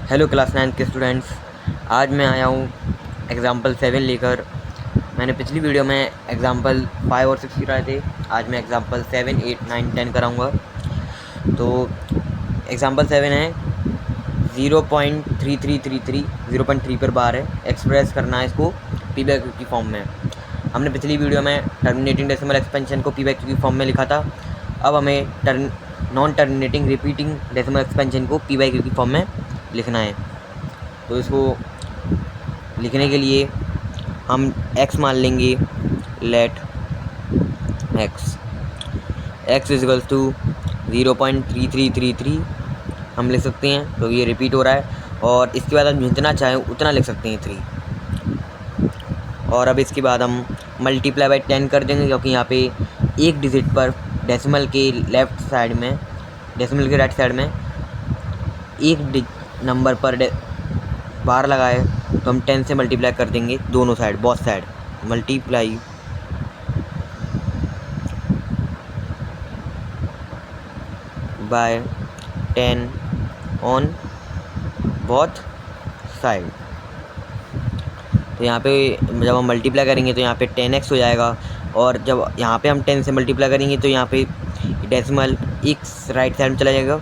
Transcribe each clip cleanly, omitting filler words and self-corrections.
Hello class 9 के students, आज मैं आया हूँ एग्ज़ाम्पल 7 लेकर। मैंने पिछली वीडियो में एग्ज़ाम्पल 5 और 6 कराए थे। आज मैं एग्ज़ाम्पल 7, 8, 9, 10 कराऊँगा। तो एग्ज़ाम्पल 7 है 0.3333 0.3 पर बार है। एक्सप्रेस करना है इसको पी बाई क्यू की फॉर्म में। हमने पिछली वीडियो में टर्मिनेटिंग डेसिमल एक्सपेंशन को पी बाई क्यू की फॉर्म में लिखा था। अब हमें non terminating repeating decimal expansion को पी बाई क्यू की फॉर्म में लिखना है। तो इसको लिखने के लिए हम x मान लेंगे। लेट x इजिकल्स टू 0.3333 हम लिख सकते हैं, तो ये रिपीट हो रहा है। और इसके बाद हम जितना चाहें उतना लिख सकते हैं 3। और अब इसके बाद हम मल्टीप्लाई बाई 10 कर देंगे, क्योंकि यहाँ पे एक डिजिट पर डेसिमल के लेफ़्ट साइड में, डेसिमल के राइट साइड में एक नंबर पर बार लगाए, तो हम 10 से मल्टीप्लाई कर देंगे दोनों side, both side. Multiply by 10 on both side. तो यहाँ पे जब हम मल्टीप्लाई करेंगे तो यहाँ पे 10x हो जाएगा, और जब यहाँ पे हम 10 से मल्टीप्लाई करेंगे तो यहाँ पे डेसिमल एक राइट साइड में चला जाएगा,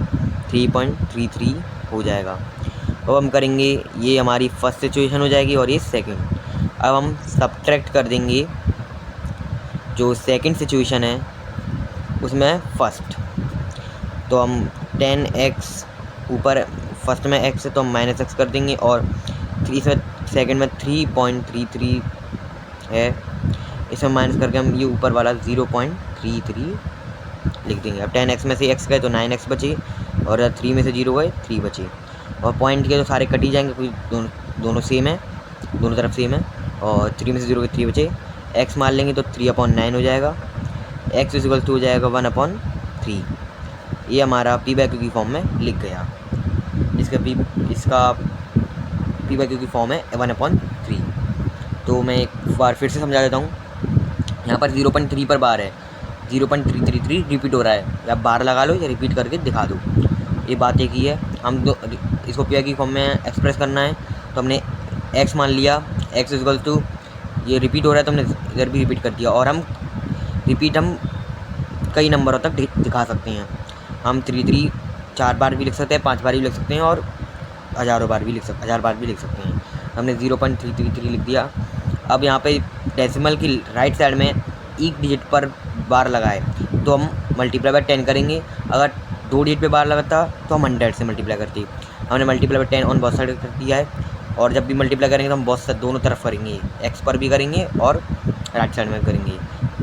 3.33 हो जाएगा। अब हम करेंगे, ये हमारी फर्स्ट सिचुएशन हो जाएगी और ये सेकंड। अब हम सब्ट्रैक्ट कर देंगे जो सेकंड सिचुएशन है उसमें फर्स्ट। तो हम 10x ऊपर फर्स्ट में x है तो हम माइनस x कर देंगे, और इसमें सेकंड में 3.33 है, इसमें माइनस करके हम ये ऊपर वाला 0.33 लिख देंगे। अब 10x में से x गए तो 9x बचे, और 3 में से 0 गए 3 बचे। और पॉइंट के तो सारे कट ही जाएंगे, क्योंकि दोनों सेम है, दोनों तरफ सेम है। और 3 में से 0 के 3 बचे, x मान लेंगे तो 3/9 हो जाएगा। x इक्वल टू हो जाएगा 1/3। ये हमारा पी बाई क्यू की फॉर्म में लिख गया। इसका पी बाई क्यू की फॉर्म है 1/3। तो मैं एक बार फिर से समझा देता हूँ। यहाँ पर 0.3 पर बार है, 0.333 रिपीट हो रहा है। या बार लगा लो या रिपीट करके दिखा दो, ये बात एक ही है। हम इसको पी बाई की फॉर्म में एक्सप्रेस करना है, तो हमने x मान लिया। x इक्वल टू, ये रिपीट हो रहा है तो हमने इधर भी रिपीट कर दिया। और हम कई नंबरों तक दिखा सकते हैं। हम 3 4 बार भी लिख सकते हैं, 5 बार भी लिख सकते हैं, और हज़ार बार भी लिख सकते हैं। हमने 0.333 लिख दिया। अब यहाँ पे डेसिमल की राइट साइड में एक डिजिट पर बार लगाए तो हम मल्टीप्लाई बाय 10 करेंगे। अगर 2 डिजिट पे बार लगाता तो हम 100 से मल्टीप्लाई करते। हमने multiply by 10 on both side कर दिया है। और जब भी मल्टीप्लाई करेंगे तो हम दोनों तरफ करेंगे, एक्स पर भी करेंगे और राइट साइड में करेंगे।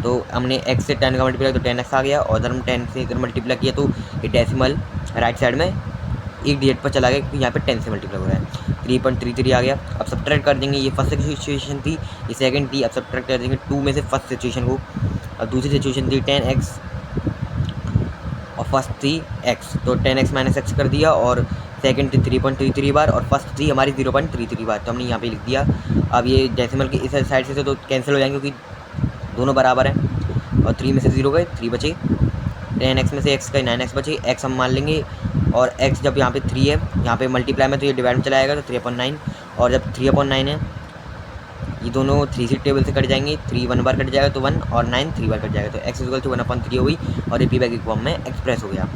तो हमने x से 10 का मल्टीप्लाई तो 10x आ गया, और अगर हम 10 से इधर मल्टीप्लाई किया तो ये डेसिमल राइट साइड में एक डिजिट पर चला गया, क्योंकि यहाँ पे 10 से मल्टीप्लाई हो रहा है। 3.33 आ गया। अब सब्ट्रैक्ट कर देंगे, ये फर्स्ट सिचुएशन थी, ये सेकंड थी। अब सब्ट्रैक्ट कर देंगे 2 में से फर्स्ट सिचुएशन को। अब दूसरी सिचुएशन थी 10x और फर्स्ट थी x, तो 10x माइनस x कर दिया। और सेकंड थी 3.33 बार, और फर्स्ट थी हमारी 0.33 बार, तो हमने यहाँ पे लिख दिया। अब ये डेसिमल की इस साइड से तो कैंसिल हो जाएंगे, क्योंकि दोनों बराबर हैं। और 3 में से 0 गए 3 बचे, 10x में से x गए 9x बचे। x हम मान लेंगे, और x जब यहाँ पे 3 है, यहाँ पे मल्टीप्लाई में तो ये डिवाइड में चला जाएगा, तो 3/9। और जब 3/9 है, ये दोनों 3 से टेबल से कट जाएंगे। 3 1 बार कट जाएगा तो 1, और 9 3 बार कट जाएगा, तो x इक्वल टू 1/3 हो गई, और ये पी बाई क्यू फॉर्म में एक्सप्रेस हो गया।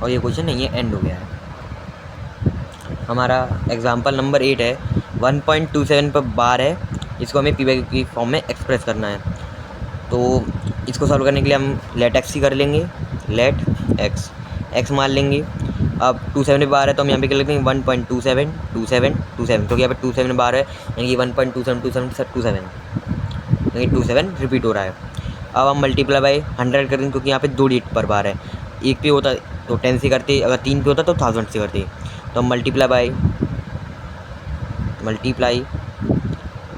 और ये क्वेश्चन नहीं है, एंड हो गया है। हमारा एग्जाम्पल नंबर 8 है, 1.27 पर बार है, इसको हमें पी बाई क्यू की फॉर्म में एक्सप्रेस करना है। तो इसको सॉल्व करने के लिए हम लेट एक्स ही कर लेंगे। लेट एक्स मान लेंगे। अब 27 बार है तो हम यहाँ पे क्या लिखते हैं 1.27 क्योंकि यहाँ पे 27 बार है, यानी कि 1.27 यानी 27 रिपीट हो रहा है। अब हम मल्टीप्लाई बाई 100 कर देंगे, क्योंकि यहाँ पे 2 डिजिट पर बार है। एक पे होता तो 10 से करते, अगर 3 पे होता तो 1000 से करते। तो हम multiply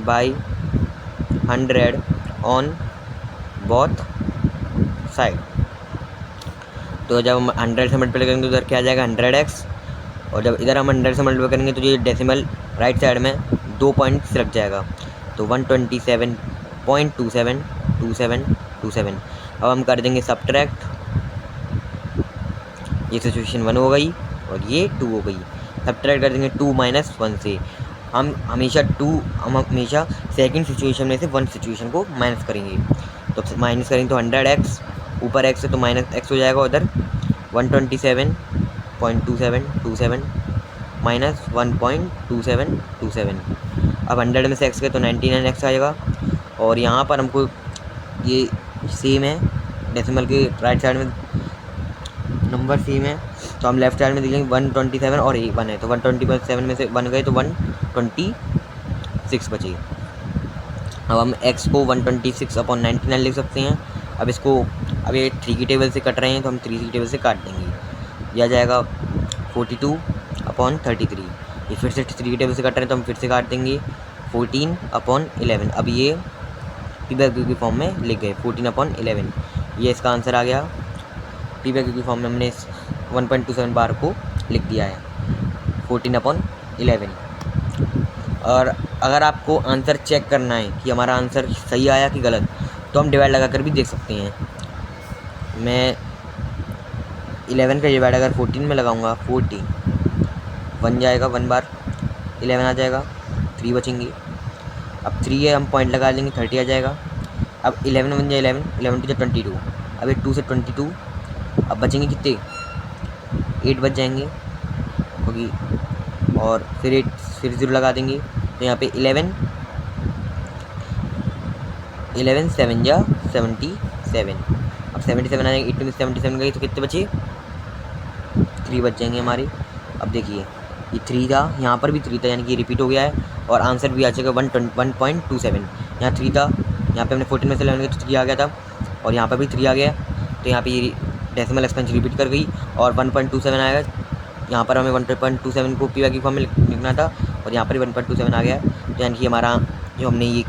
by 100 on both side. तो जब हम 100 से मल्टीप्लाई करेंगे तो इधर क्या आ जाएगा 100x, और जब इधर हम 100 से मल्टीप्लाई करेंगे तो ये डेसिमल राइट साइड में 2 पॉइंट्स लग जाएगा, तो 127.272727। अब हम कर देंगे सब्ट्रैक्ट, ये सिचुएशन 1 हो गई और ये 2 हो गई। सब्ट्रैक्ट कर देंगे 2 माइनस 1 से। हम हमेशा सेकंड सिचुएशन में से 1 सिचुएशन को माइनस करेंगे। तो माइनस करेंगे तो 100x, ऊपर x है तो माइनस x हो जाएगा, उधर 127.2727 माइनस 1.2727। अब 100 में से x गए तो 99x आएगा। और यहाँ पर हमको ये सेम है, डेसिमल के राइट साइड में नंबर सेम है, तो हम लेफ्ट साइड में देखेंगे 127 और 1 है, तो 127 में से 1 गए तो 126 बचे। अब हम x को 126/99 लिख सकते हैं। अब इसको, अब ये 3 की टेबल से कट रहे हैं तो हम 3 की टेबल से काट देंगे, यह जाएगा 42/33। ये फिर से 3 की टेबल से कट रहे हैं तो हम फिर से काट देंगे 14/11। अब ये p/q की फॉर्म में लिख गए 14/11, ये इसका आंसर आ गया। p/q की फॉर्म में हमने 1.27 बार को लिख दिया है 14/11। और अगर आपको आंसर चेक करना है कि हमारा आंसर सही आया कि गलत, तो हम डिवाइड लगा कर भी देख सकते हैं। मैं 11 का डिवाइड अगर 14 में लगाऊंगा 40, 1 जाएगा, 1 बार 11 आ जाएगा, 3 बचेंगे। अब 3 है, हम पॉइंट लगा लेंगे, 30 आ जाएगा। अब 11 बन जाए 11 टू 22, अब ये 2 से 22, अब बचेंगे कितने, 8 बच जाएंगे क्योंकि, और फिर 8 फिर 0 लगा देंगे तो यहाँ पे 11 7 या 77। अब 77 आ जाएंगे, 8 में 77 गई तो कितने बचे, 3 बच जाएंगे हमारे। अब देखिए ये 3 था, यहाँ पर भी 3 था, यानी कि रिपीट हो गया है और आंसर भी आ जाएगा 1.27। यहाँ 3 था, यहाँ पे हमने 14 में से 11 तो 3 आ गया था, और यहाँ पर भी 3 आ गया, तो यहाँ पे ये डेसिमल एक्सपेंशन रिपीट कर गई और 1.27 आएगा। यहाँ पर हमें 1.27 को p/q फॉर्म में लिखना था और यहाँ पर 1.27 आ गया, तो यानी कि हमारा जो हमने ये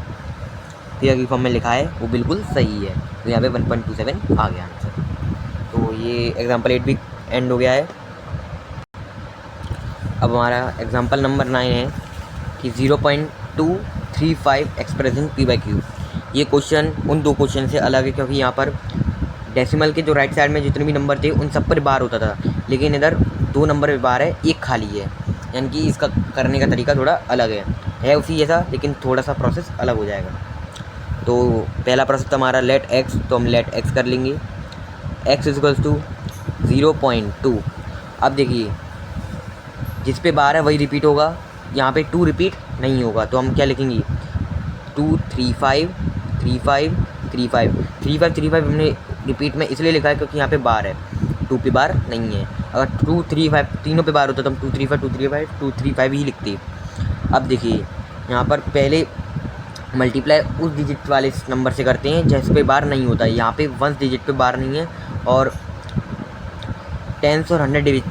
p/q फॉर्म में लिखा है वो बिल्कुल सही है, तो यहाँ पे 1.27 आ गया आंसर। तो ये एग्जाम्पल 8 भी एंड हो गया है। अब हमारा एग्जाम्पल नंबर 9 है कि 0.235 एक्सप्रेशन p/q। ये क्वेश्चन उन 2 क्वेश्चन से अलग है क्योंकि यहाँ पर डेसिमल के जो राइट साइड में जितने भी नंबर थे उन सब पर बार होता था, लेकिन इधर 2 नंबर पे बार है, 1 खाली है, यानी कि इसका करने का तरीका थोड़ा अलग है उसी जैसा, लेकिन थोड़ा सा प्रोसेस अलग हो जाएगा। तो पहला प्रोसेस हमारा लेट x, तो हम लेट x कर लेंगे, x = 0.2। अब देखिए जिस पे बार है वही रिपीट होगा, यहाँ पे 2 रिपीट नहीं होगा, तो हम क्या लिखेंगे 235 हमने रिपीट में इसलिए लिखा है क्योंकि यहाँ पे बार है, 2 पे बार नहीं है। अगर 235 तीनों पे बार होता तो हम 235 ही लिखते। अब देखिए यहाँ पर पहले मल्टीप्लाई उस डिजिट वाले नंबर से करते हैं जिस पे बार नहीं होता है, यहाँ पे 1 डिजिट पे बार नहीं है और 10 और 100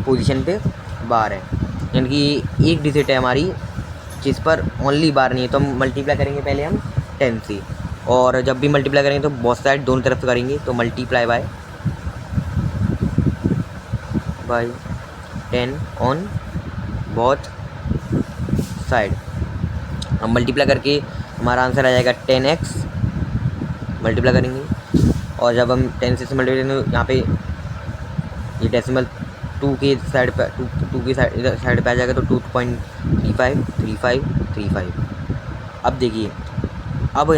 पोजीशन पे बार है, यानी कि एक डिजिट है हमारी जिस पर ओनली बार नहीं है, तो हम मल्टीप्लाई करेंगे पहले हम 10 से, और जब भी मल्टीप्लाई करेंगे तो बहुत साइड दोनों तरफ से करेंगे, तो multiply by 10 on both side. हम मल्टीप्लाई करके हमारा आंसर आ जाएगा 10x, मल्टीप्लाई करेंगे, और जब हम 10 से मल्टीप्लाई करेंगे यहाँ पे ये डेसिमल 2 के साइड पर 2 की साइड पे आ जाएगा, तो 2.35। अब देखिए अब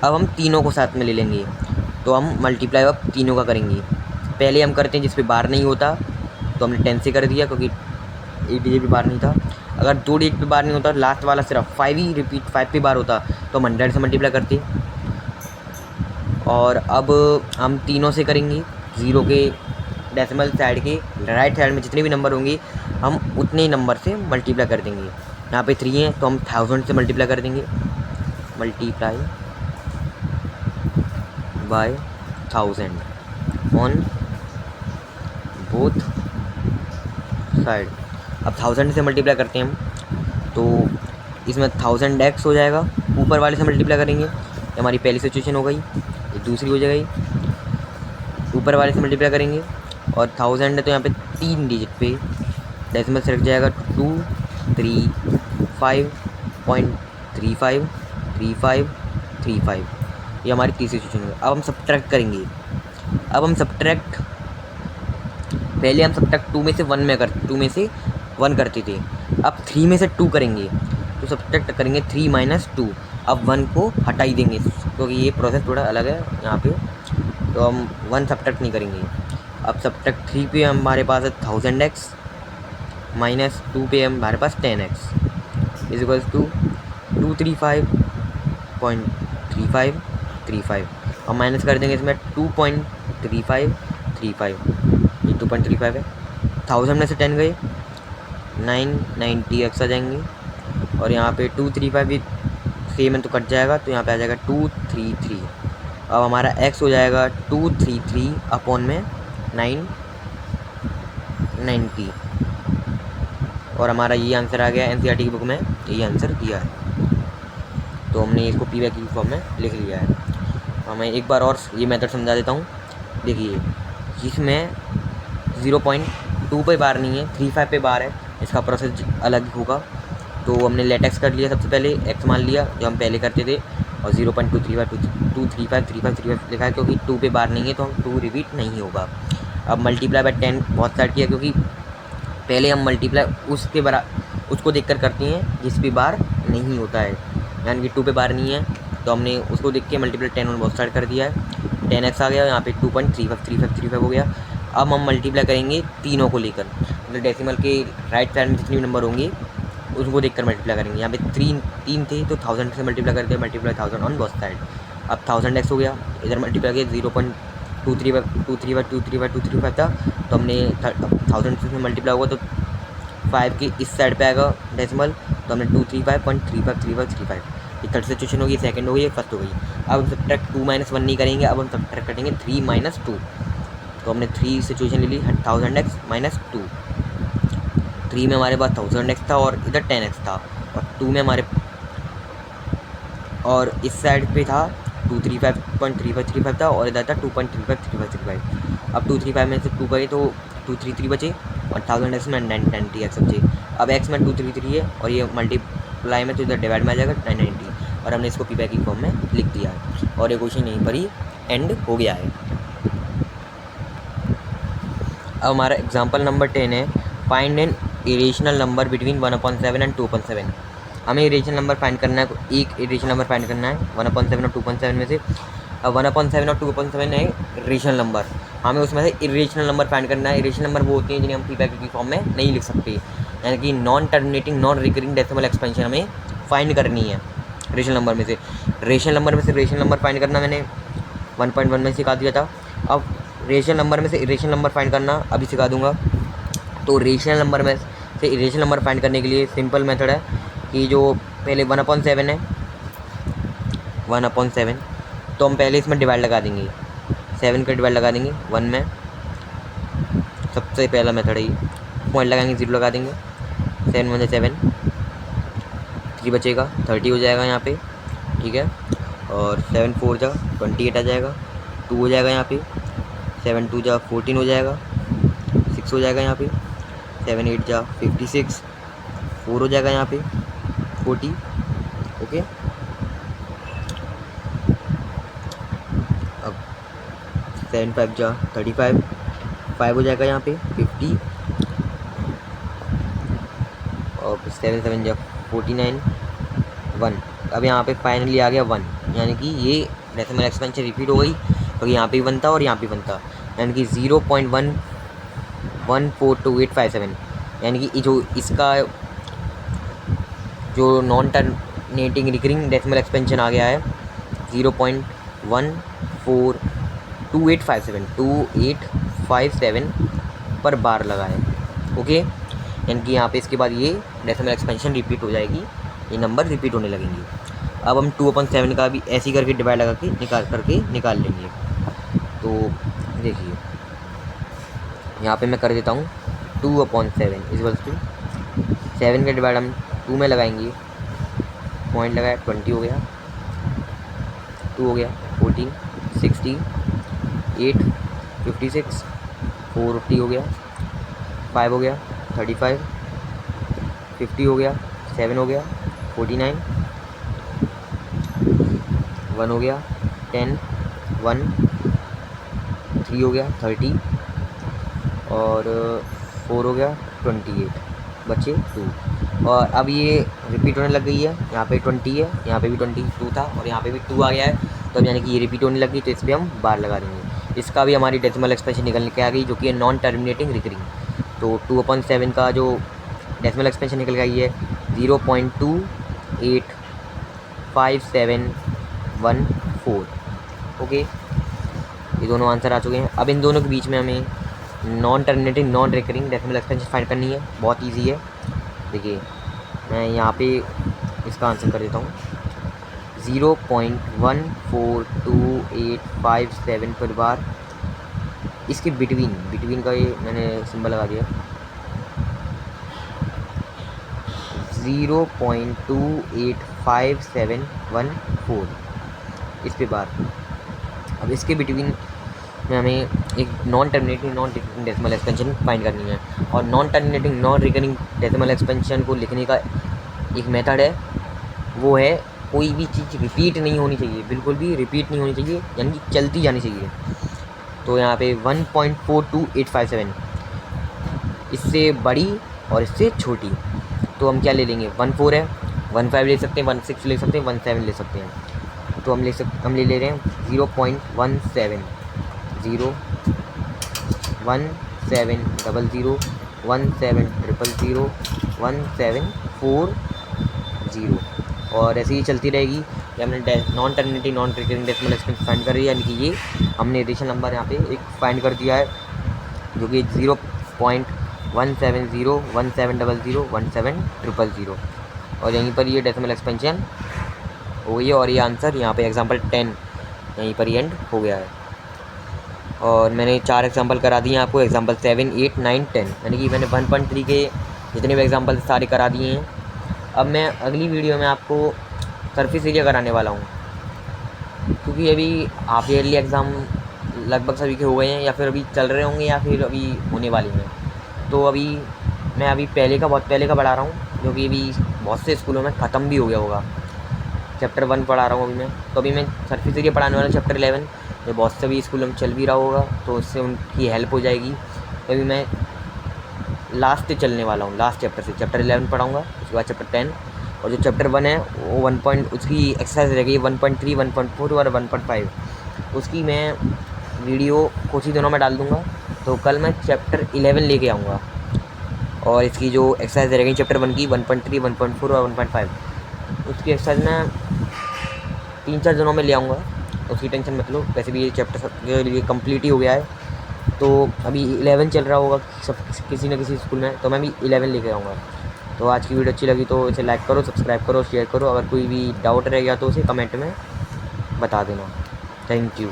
हम तीनों को साथ में ले लेंगे, तो हम मल्टीप्लाई अब तीनों का करेंगे। पहले हम करते हैं जिस पे बार नहीं होता, तो हमने 10 से कर दिया क्योंकि एक डिजिट पे बार नहीं था। अगर 2 डिजिट पे बार नहीं होता, लास्ट वाला सिर्फ 5 पे बार होता, तो हम 100 से मल्टीप्लाई करते। और अब हम तीनों से करेंगे, 0 के डेसिमल साइड के राइट साइड में जितने भी नंबर होंगे हम उतने ही नंबर से मल्टीप्लाई कर देंगे। यहाँ पे 3 है तो हम 1000 से मल्टीप्लाई कर देंगे, multiply by 1000 on both side. अब 1000 से मल्टीप्लाई करते हैं हम, तो इसमें 1000x हो जाएगा, ऊपर वाले से मल्टीप्लाई करेंगे, ये हमारी पहली सिचुएशन हो गई, ये दूसरी हो जाएगी, ऊपर वाले से मल्टीप्लाई करेंगे, और 1000 है तो यहाँ पे 3 डिजिट पे डेसिमल से रख जाएगा 235.35, ये हमारी तीसरी सिचुएशन है। अब हम सब्ट्रैक्ट करेंगे, अब हम सब्ट्रैक्ट पहले हम सब्ट्रैक्ट 2 में से 1 करते थे, अब 3 में से 2 करेंगे, तो सब्ट्रैक्ट करेंगे 3 माइनस 2। अब 1 को हटा ही देंगे क्योंकि ये प्रोसेस थोड़ा अलग है यहाँ पे, तो हम 1 सब्ट्रैक्ट नहीं करेंगे। अब सब्ट्रैक्ट 3 पे हमारे पास है 1000x माइनस 2 पे हमारे पास 10x इज इक्वल्स टू 235.3535। हम माइनस कर देंगे इसमें 2.3535, ये 2.35 है। 1000 में से 10 गए, 990x आ जाएंगे, और यहाँ पे 235 भी सेम है तो कट जाएगा, तो यहाँ पे आ जाएगा 233। अब हमारा x हो जाएगा 233 अपॉन में 990, और हमारा ये आंसर आ गया। एनसीईआरटी की बुक में यही आंसर दिया है, तो हमने इसको पीवाई की फॉर्म में लिख लिया है। मैं एक बार और ये मेथड समझा देता हूँ। देखिए, इसमें 0.2 पे बार नहीं है, 35 पे बार है, इसका प्रोसेस अलग होगा। तो हमने लेटेक्स कर लिया, सबसे पहले एक्स मान लिया जो हम पहले करते थे, और 0.235 लिखा है क्योंकि 2 पे बार नहीं है तो हम 2 रिपीट नहीं होगा। अब मल्टीप्लाई बाय 10 बहुत स्टार्ट किया, क्योंकि पहले हम मल्टीप्लाई उसको देखकर करते हैं जिस पे बार नहीं होता है, यानी कि 2 पे बार नहीं है तो हमने उसको देख के मल्टीप्लाई 10 बहुत स्टार्ट कर दिया है। 10x आ गया, यहाँ पे 2.35 हो गया। अब हम मल्टीप्लाई करेंगे तीनों को लेकर, मतलब डेसिमल के राइट साइड में जितने भी नंबर होंगे उसको देखकर मल्टीप्लाई करेंगे। यहाँ पे 3 थे तो 1000 से मल्टीप्लाई करके मल्टीप्लाई 1000 ऑन बोथ साइड। अब 1000x हो गया, इधर मल्टीप्लाई किया 0.235 था, तो हमने 1000 से मल्टीप्लाई होगा तो 5 के इस साइड पे आएगा डेसिमल, तो हमने 235.3535। ये थर्ड सिचुएशन होगी, सेकंड होगी, फर्स्ट हो गई। अब हम सब्ट्रैक्ट 2 माइनस 1 नहीं करेंगे, अब हम सब्ट्रैक्ट करेंगे 3 माइनस 2। तो हमने 3 सिचुएशन ले ली, 1000x माइनस 2। 3 में हमारे पास 1000x था और इधर 10x था, और 2 में हमारे और इस साइड पे था 235.3535 था, और इधर था 2.353535। अब 235 में से 2 गए तो 233 बचे, और 1000x में 990x बचे। अब x में 233 है और ये मल्टीप्लाई में तो इधर डिवाइड में आ जाएगा 990, और हमने इसको पीवाई की फॉर्म में लिख दिया है, और ये क्वेश्चन यहीं पर ही एंड हो गया है। अब हमारा एग्जाम्पल नंबर 10 है, find an irrational number between 1/7 and 2/7। हमें इरेशनल नंबर फाइंड करना है, एक इरेशनल नंबर फाइंड करना है 1/7 और 2/7 में से। अब 1/7 और 2/7 है रेशनल नंबर, हमें उसमें से इरेशनल नंबर फाइंड करना है। इरेशनल नंबर वो होती हैं जिन्हें हम पीवाई की फॉर्म में नहीं लिख सकते, यानी कि non terminating non recurring decimal expansion हमें फाइंड करनी है रेशनल नंबर में से। रेशनल नंबर फाइंड करना मैंने 1.1 में सिखा दिया था। अब रेशनल नंबर में से इरेशनल नंबर फाइंड करना अभी सिखा दूंगा। तो रेशनल नंबर में से इरेशनल नंबर फाइंड करने के लिए सिंपल मेथड है कि जो पहले 1/7 है, 1/7, तो हम पहले इसमें डिवाइड लगा देंगे, 7 का डिवाइड लगा देंगे 1 में, सबसे पहला मेथड है ये। पॉइंट लगाएंगे, 0 लगा देंगे, 7 1 7, 3 बचेगा, 30 हो जाएगा यहाँ पे, ठीक है। और 7 4 जा 28 आ जाएगा, 2 हो जाएगा यहाँ पे, 7 2 जा 14 हो जाएगा, 6 हो जाएगा यहाँ पे, 7 8 जा 56, 4 हो जाएगा यहाँ पे 40, ओके। अब 7 5 जा 35, 5 हो जाएगा यहाँ पे 50, और 7 7 जा 49, 1। अब यहाँ पे फाइनली आ गया 1, यानी कि ये डेसिमल एक्सपेंशन रिपीट हो गई, तो यहाँ पे 1 था और यहाँ पे 1 था, यानी कि 0.114287, यानी कि जो इसका जो non terminating recurring decimal expansion आ गया है 0.142857 पर बार लगा है, ओके। यानी कि यहाँ पे इसके बाद ये डेसिमल एक्सपेंशन रिपीट हो जाएगी, ये नंबर रिपीट होने लगेंगे। अब हम 2/7 का भी ऐसे ही करके डिवाइड लगा के निकाल लेंगे। तो देखिए यहाँ पे मैं कर देता हूँ 2/7 इज इक्वल्स टू 7 का डिवाइड हम 2 में लगाएंगे, पॉइंट लगाया 20 हो गया, 2 हो गया 14, 60, 8 56, 4 50 हो गया, 5 हो गया 35, 50 हो गया, 7 हो गया 49, 1 हो गया 10, 1 3 हो गया 30, और 4 हो गया 28, बचे 2। और अब ये रिपीट होने लग गई है, यहाँ पे 20 है, यहाँ पे भी 22 था और यहाँ पे भी 2 आ गया है, तो अब यानी कि ये रिपीट होने लग गई, तो इस पर हम बार लगा देंगे। इसका भी हमारी डेसिमल एक्सपेंशन निकल के आ गई, जो कि है नॉन टर्मिनेटिंग रिकरिंग। तो 2/7 का जो डेसिमल एक्सपेंशन निकल गई है 0.285714। ओके, ये दोनों आंसर आ चुके हैं। अब इन दोनों के बीच में हमें non terminating non recurring decimal expansion find करनी है। बहुत इजी है, देखिए मैं यहाँ पे इसका आंसर कर देता हूँ। 0.142857 पर बार, इसके बिटवीन का ये मैंने सिंबल लगा दिया। 0.285714 इस पे बार। अब इसके बिटवीन में हमें एक non terminating non recurring decimal expansion find करनी है। और non terminating non recurring decimal expansion को लिखने का एक मेथड है, वो है कोई भी चीज़ रिपीट नहीं होनी चाहिए, बिल्कुल भी रिपीट नहीं होनी चाहिए, यानी कि चलती जानी चाहिए। तो यहाँ पे 1.42857 इससे बड़ी और इससे छोटी, तो हम क्या ले लेंगे, 14 है, 15 ले सकते हैं, 16 ले सकते हैं, 17 ले सकते हैं। तो हम ले ले रहे हैं 0.17 0 1 7 0 0 1 7 0 1 7 4 0। और ऐसे ही चलती रहेगी। ये हमने non terminating non recurring decimal expansion find कर रही है, यानी कि ये हमने रेशनल नंबर यहाँ पे एक फाइंड कर दिया है, जो कि 0.17017001700। और यहीं पर ये डेसिमल एक्सपेंशन हो गई है, और ये आंसर यहाँ पे एग्जांपल 10 यहीं पर एंड हो गया है। और मैंने 4 एग्जांपल करा दिए हैं आपको, एग्जांपल 7 8 9 10, यानी कि मैंने 1.3 के जितने भी एग्जांपल सारे करा दिए हैं। अब मैं अगली वीडियो में आपको सरफेस एरिया कराने वाला हूँ, क्योंकि अभी हाफ ईयरली एग्ज़ाम लगभग सभी के हो गए हैं, या फिर अभी चल रहे होंगे, या फिर अभी होने वाले हैं। तो अभी मैं बहुत पहले का पढ़ा रहा हूँ, जो कि अभी बहुत से स्कूलों में ख़त्म भी हो गया होगा। चैप्टर 1 पढ़ा रहा हूँ अभी मैं, तो अभी मैं सरफेस एरिया पढ़ाने वाला हूँ चैप्टर 11, जो बहुत से भी स्कूलों में चल भी रहा होगा, तो उससे उनकी हेल्प हो जाएगी। तो अभी मैं लास्ट चलने वाला हूँ, लास्ट चैप्टर से चैप्टर 11 पढ़ाऊँगा, उसके बाद चैप्टर 10। और जो चैप्टर 1 है वो उसकी एक्सरसाइज रहेगी 1.3 1.4 और 1.5, उसकी मैं वीडियो कुछ ही दिनों में डाल दूँगा। तो कल मैं चैप्टर 11 लेके आऊँगा, और इसकी जो एक्सरसाइज रहेगी चैप्टर 1 की 1.3 1.4 और 1.5, उसकी एक्सरसाइज मैं 3-4 दिनों में ले आऊँगा, उसकी टेंशन मत लो। वैसे भी ये चैप्टर सबके लिए कंप्लीट ही हो गया है, तो अभी 11 चल रहा होगा सब किसी न किसी स्कूल में, तो मैं भी 11 लेके आऊँगा। तो आज की वीडियो अच्छी लगी तो इसे लाइक करो, सब्सक्राइब करो, शेयर करो। अगर कोई भी डाउट रह गया तो उसे कमेंट में बता देना। Thank you.